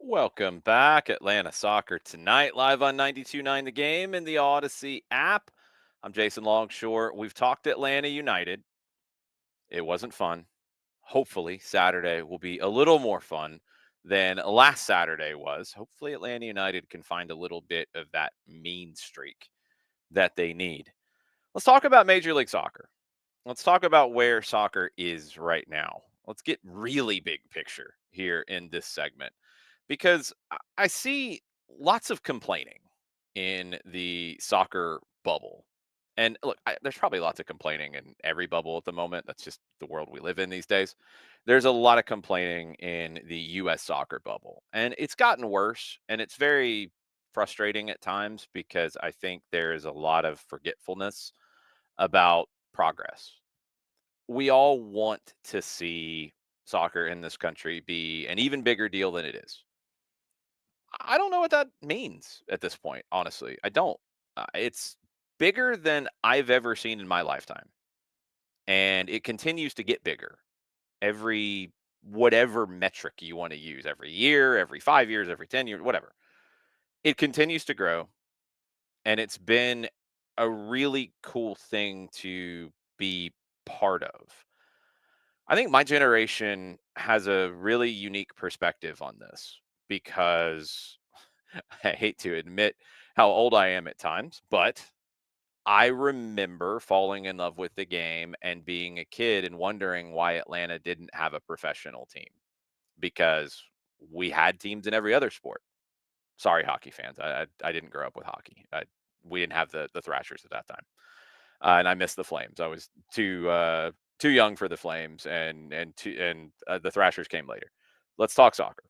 Welcome back, Atlanta Soccer Tonight, live on 92.9 The Game and the Odyssey app. I'm Jason Longshore. We've talked Atlanta United. It wasn't fun. Hopefully, Saturday will be a little more fun than last Saturday was. Hopefully, Atlanta United can find a little bit of that mean streak that they need. Let's talk about Major League Soccer. Let's talk about where soccer is right now. Let's get really big picture here in this segment because I see lots of complaining in the soccer bubble. And look, there's probably lots of complaining in every bubble at the moment. That's just the world we live in these days. There's a lot of complaining in the US soccer bubble. And it's gotten worse. And it's very frustrating at times because I think there is a lot of forgetfulness about progress. We all want to see soccer in this country be an even bigger deal than it is. I don't know what that means at this point, honestly. I don't. It's bigger than I've ever seen in my lifetime, and it continues to get bigger every whatever metric you want to use every year, every 5 years, every 10 years, whatever. It continues to grow, and it's been a really cool thing to be part of. I think my generation has a really unique perspective on this because I hate to admit how old I am at times, but I remember falling in love with the game and being a kid and wondering why Atlanta didn't have a professional team because we had teams in every other sport. Sorry, hockey fans. I didn't grow up with hockey. We didn't have the Thrashers at that time, and I missed the Flames. I was too young for the Flames, and the Thrashers came later. Let's talk soccer.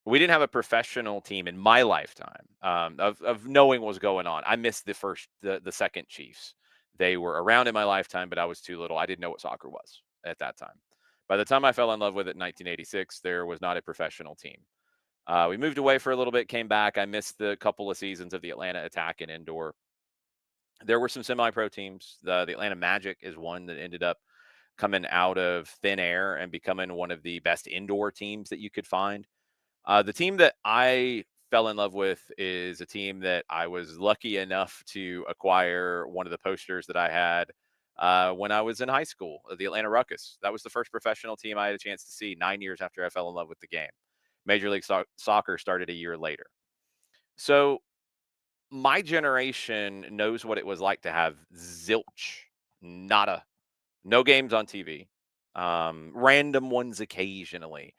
We didn't have a professional team in my lifetime, of knowing what was going on. I missed the second Chiefs. They were around in my lifetime, but I was too little. I didn't know what soccer was at that time. By the time I fell in love with it in 1986, there was not a professional team. We moved away for a little bit, came back. I missed the couple of seasons of the Atlanta Attack and Indoor. There were some semi-pro teams. The Atlanta Magic is one that ended up coming out of thin air and becoming one of the best indoor teams that you could find. The team that I fell in love with is a team that I was lucky enough to acquire one of the posters that I had when I was in high school, the Atlanta Ruckus. That was the first professional team I had a chance to see 9 years after I fell in love with the game. Major League Soccer started a year later. So my generation knows what it was like to have zilch, nada, no games on TV, random ones occasionally.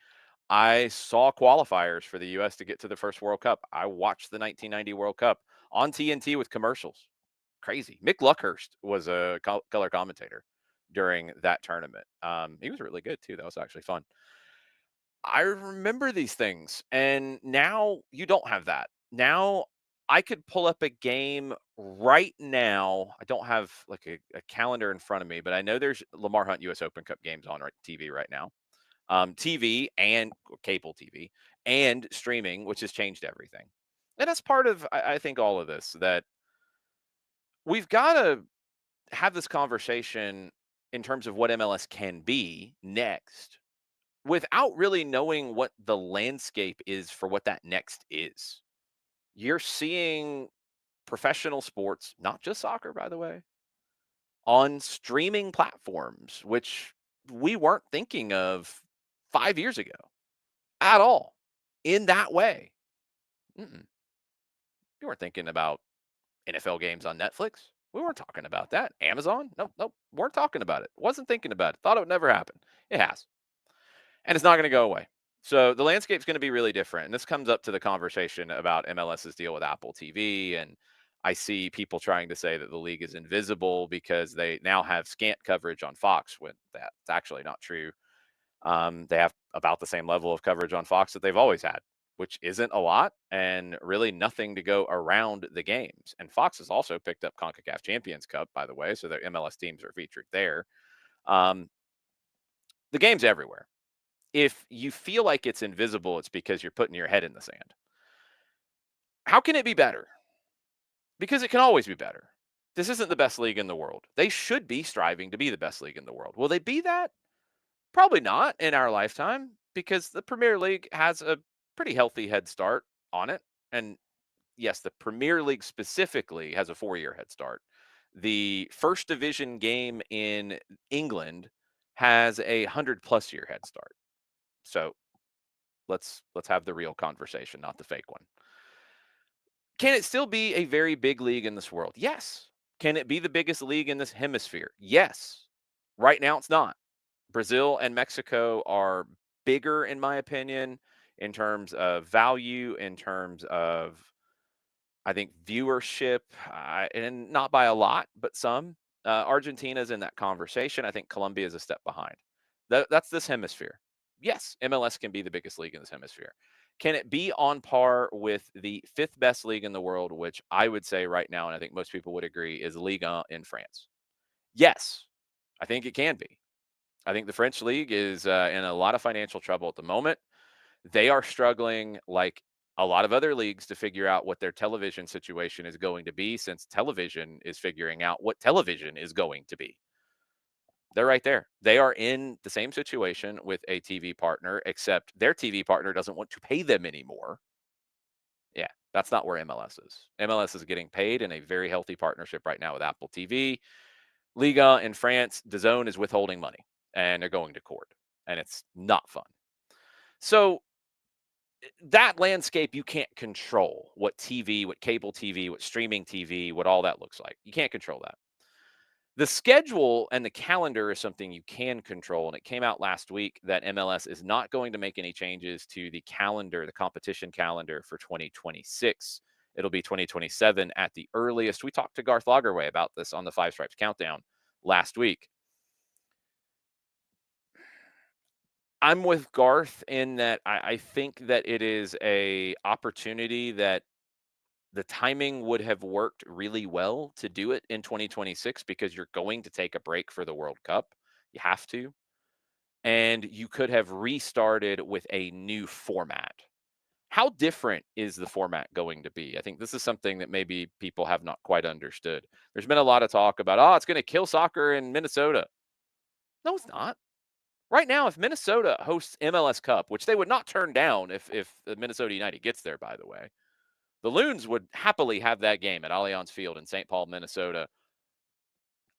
I saw qualifiers for the US to get to the first World Cup. I watched the 1990 World Cup on TNT with commercials. Crazy. Mick Luckhurst was a color commentator during that tournament. He was really good too. That was actually fun. I remember these things, and now you don't have that. Now I could pull up a game right now. I don't have like a calendar in front of me, but I know there's Lamar Hunt US Open Cup games on TV right now, TV and cable TV and streaming, which has changed everything. And that's part of, I think, all of this that we've got to have this conversation in terms of what MLS can be next without really knowing what the landscape is for what that next is. You're seeing professional sports, not just soccer, by the way, on streaming platforms, which we weren't thinking of 5 years ago at all in that way. Mm-mm. You weren't thinking about NFL games on Netflix. We weren't talking about that. Amazon? Nope, nope. Weren't talking about it. Wasn't thinking about it. Thought it would never happen. It has. And it's not going to go away. So the landscape's going to be really different. And this comes up to the conversation about MLS's deal with Apple TV. And I see people trying to say that the league is invisible because they now have scant coverage on Fox when that's actually not true. They have about the same level of coverage on Fox that they've always had, which isn't a lot and really nothing to go around the games. And Fox has also picked up CONCACAF Champions Cup, by the way, so their MLS teams are featured there. Um, the game's everywhere. If you feel like it's invisible, it's because you're putting your head in the sand. How can it be better? Because it can always be better. This isn't the best league in the world. They should be striving to be the best league in the world. Will they be that? Probably not in our lifetime because the Premier League has a pretty healthy head start on it. And yes, the Premier League specifically has a 4-year head start. The first division game in England has a 100+ year head start. So let's have the real conversation, not the fake one. Can it still be a very big league in this world? Yes. Can it be the biggest league in this hemisphere? Yes. Right now, it's not. Brazil and Mexico are bigger, in my opinion, in terms of value, in terms of, I think, viewership, and not by a lot, but some. Argentina's in that conversation. I think Colombia is a step behind. That's this hemisphere. Yes, MLS can be the biggest league in this hemisphere. Can it be on par with the fifth best league in the world, which I would say right now, and I think most people would agree, is Ligue 1 in France? Yes, I think it can be. I think the French league is in a lot of financial trouble at the moment. They are struggling, like a lot of other leagues, to figure out what their television situation is going to be, since television is figuring out what television is going to be. They're right there. They are in the same situation with a TV partner, except their TV partner doesn't want to pay them anymore. Yeah, that's not where MLS is. MLS is getting paid in a very healthy partnership right now with Apple TV. Liga in France, DAZN is withholding money and they're going to court, and it's not fun. So that landscape you can't control. What TV, what cable TV, what streaming TV, what all that looks like. You can't control that. The schedule and the calendar is something you can control. And it came out last week that MLS is not going to make any changes to the calendar, the competition calendar for 2026. It'll be 2027 at the earliest. We talked to Garth Lagerway about this on the Five Stripes Countdown last week. I'm with Garth in that I think that it is a opportunity that the timing would have worked really well to do it in 2026, because you're going to take a break for the World Cup. You have to. And you could have restarted with a new format. How different is the format going to be? I think this is something that maybe people have not quite understood. There's been a lot of talk about, oh, it's going to kill soccer in Minnesota. No, it's not. Right now, if Minnesota hosts MLS Cup, which they would not turn down if the Minnesota United gets there, by the way, the Loons would happily have that game at Allianz Field in St. Paul, Minnesota,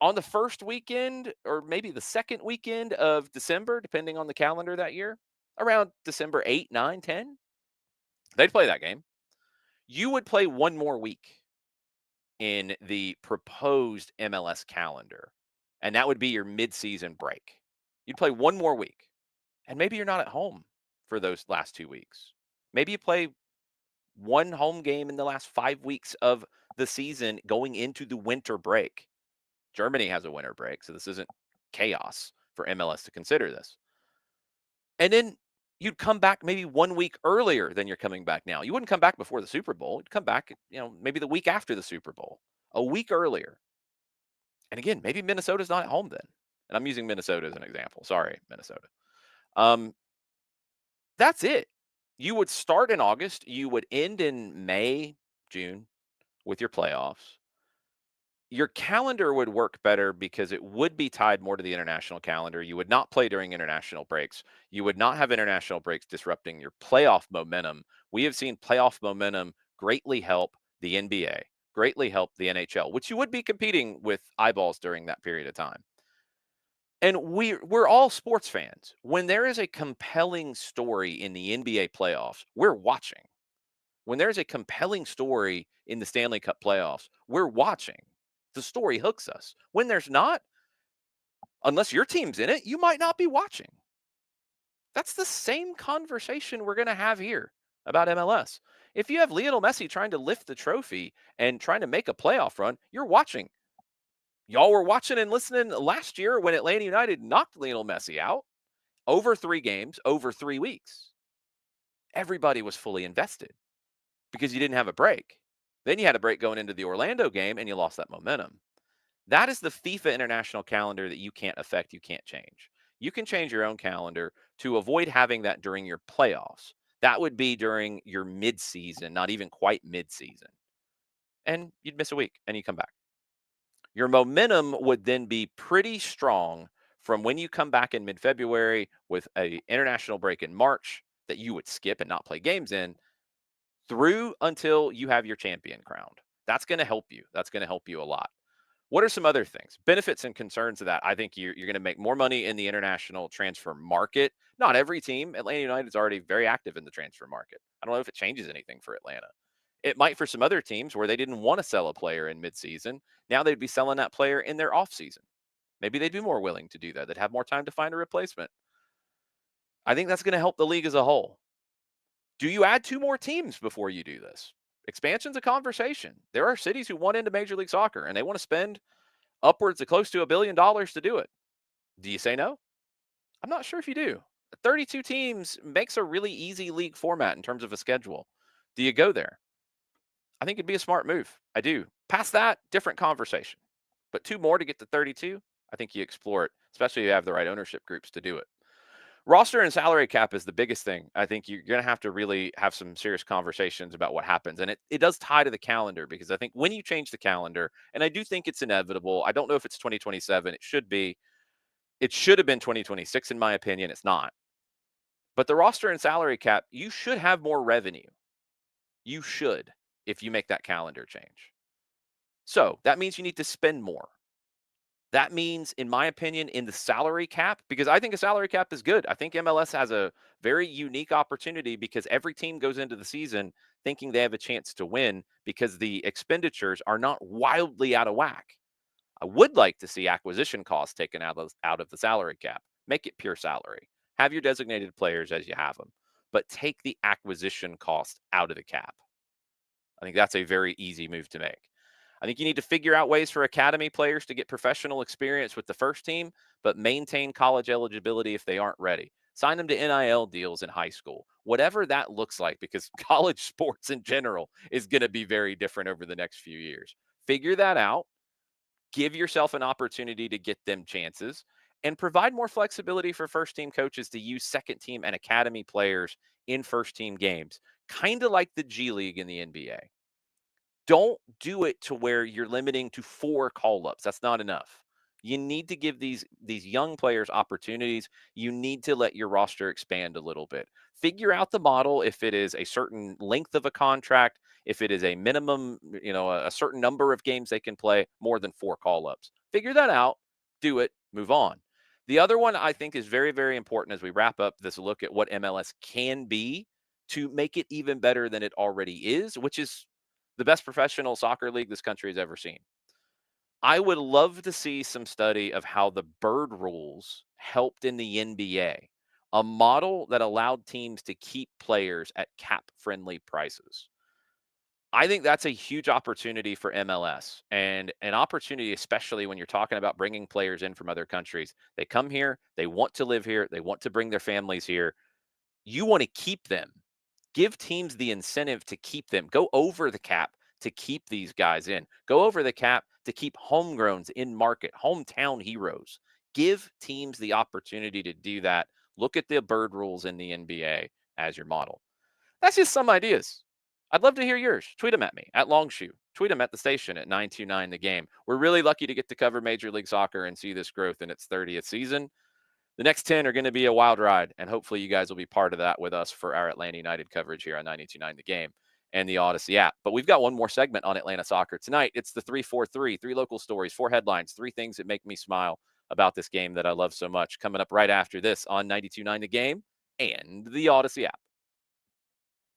on the first weekend or maybe the second weekend of December, depending on the calendar that year, around December 8, 9, 10. They'd play that game. You would play one more week in the proposed MLS calendar, and that would be your midseason break. You'd play one more week, and maybe you're not at home for those last 2 weeks. Maybe you play one home game in the last 5 weeks of the season going into the winter break. Germany has a winter break, so this isn't chaos for MLS to consider this. And then you'd come back maybe 1 week earlier than you're coming back now. You wouldn't come back before the Super Bowl. You'd come back, maybe the week after the Super Bowl, a week earlier. And again, maybe Minnesota's not at home then. And I'm using Minnesota as an example. Sorry, Minnesota. Um, that's it. You would start in August. You would end in May, June with your playoffs. Your calendar would work better because it would be tied more to the international calendar. You would not play during international breaks. You would not have international breaks disrupting your playoff momentum. We have seen playoff momentum greatly help the NBA, greatly help the NHL, which you would be competing with eyeballs during that period of time. And we're all sports fans. When there is a compelling story in the NBA playoffs, we're watching. When there's a compelling story in the Stanley Cup playoffs, we're watching. The story hooks us. When there's not, unless your team's in it, you might not be watching. That's the same conversation we're going to have here about MLS. If you have Lionel Messi trying to lift the trophy and trying to make a playoff run, you're watching. Y'all were watching and listening last year when Atlanta United knocked Lionel Messi out over 3 games, over 3 weeks. Everybody was fully invested because you didn't have a break. Then you had a break going into the Orlando game and you lost that momentum. That is the FIFA international calendar that you can't affect, you can't change. You can change your own calendar to avoid having that during your playoffs. That would be during your midseason, not even quite midseason. And you'd miss a week and you come back. Your momentum would then be pretty strong from when you come back in mid-February with a international break in March that you would skip and not play games in through until you have your champion crowned. That's going to help you. That's going to help you a lot. What are some other things? Benefits and concerns of that. I think you're going to make more money in the international transfer market. Not every team. Atlanta United is already very active in the transfer market. I don't know if it changes anything for Atlanta. It might for some other teams where they didn't want to sell a player in midseason. Now they'd be selling that player in their offseason. Maybe they'd be more willing to do that. They'd have more time to find a replacement. I think that's going to help the league as a whole. Do you add two more teams before you do this? Expansion's a conversation. There are cities who want into Major League Soccer and they want to spend upwards of close to $1 billion to do it. Do you say no? I'm not sure if you do. 32 teams makes a really easy league format in terms of a schedule. Do you go there? I think it'd be a smart move. I do. Past that, different conversation. But two more to get to 32, I think you explore it, especially if you have the right ownership groups to do it. Roster and salary cap is the biggest thing. I think you're going to have to really have some serious conversations about what happens. And it does tie to the calendar because I think when you change the calendar, and I do think it's inevitable, I don't know if it's 2027, it should be. It should have been 2026, in my opinion. It's not. But the roster and salary cap, you should have more revenue. You should if you make that calendar change. So that means you need to spend more. That means, in my opinion, in the salary cap, because I think a salary cap is good. I think MLS has a very unique opportunity because every team goes into the season thinking they have a chance to win because the expenditures are not wildly out of whack. I would like to see acquisition costs taken out of the salary cap. Make it pure salary. Have your designated players as you have them, but take the acquisition cost out of the cap. I think that's a very easy move to make. I think you need to figure out ways for academy players to get professional experience with the first team, but maintain college eligibility if they aren't ready. Sign them to NIL deals in high school, whatever that looks like, because college sports in general is going to be very different over the next few years. Figure that out, give yourself an opportunity to get them chances, and provide more flexibility for first team coaches to use second team and academy players in first team games, kind of like the G League in the NBA. Don't do it to where you're limiting to 4 call-ups. That's not enough. You need to give these young players opportunities. You need to let your roster expand a little bit. Figure out the model if it is a certain length of a contract, if it is a minimum, a certain number of games they can play, more than 4 call-ups. Figure that out, do it, move on. The other one I think is very, very important as we wrap up this look at what MLS can be to make it even better than it already is, which is the best professional soccer league this country has ever seen. I would love to see some study of how the bird rules helped in the NBA, a model that allowed teams to keep players at cap friendly prices. I think that's a huge opportunity for MLS and an opportunity, especially when you're talking about bringing players in from other countries. They come here, they want to live here, they want to bring their families here. You want to keep them. Give teams the incentive to keep them. Go over the cap to keep these guys in. Go over the cap to keep homegrowns in market, hometown heroes. Give teams the opportunity to do that. Look at the bird rules in the NBA as your model. That's just some ideas. I'd love to hear yours. Tweet them at me at Longshore. Tweet them at the station at 929 the game. We're really lucky to get to cover Major League Soccer and see this growth in its 30th season. The next 10 are going to be a wild ride, and hopefully you guys will be part of that with us for our Atlanta United coverage here on 92.9 The Game and the Odyssey app. But we've got one more segment on Atlanta soccer tonight. It's the 343, 3 local stories, 4 headlines, 3 things that make me smile about this game that I love so much. Coming up right after this on 92.9 The Game and the Odyssey app.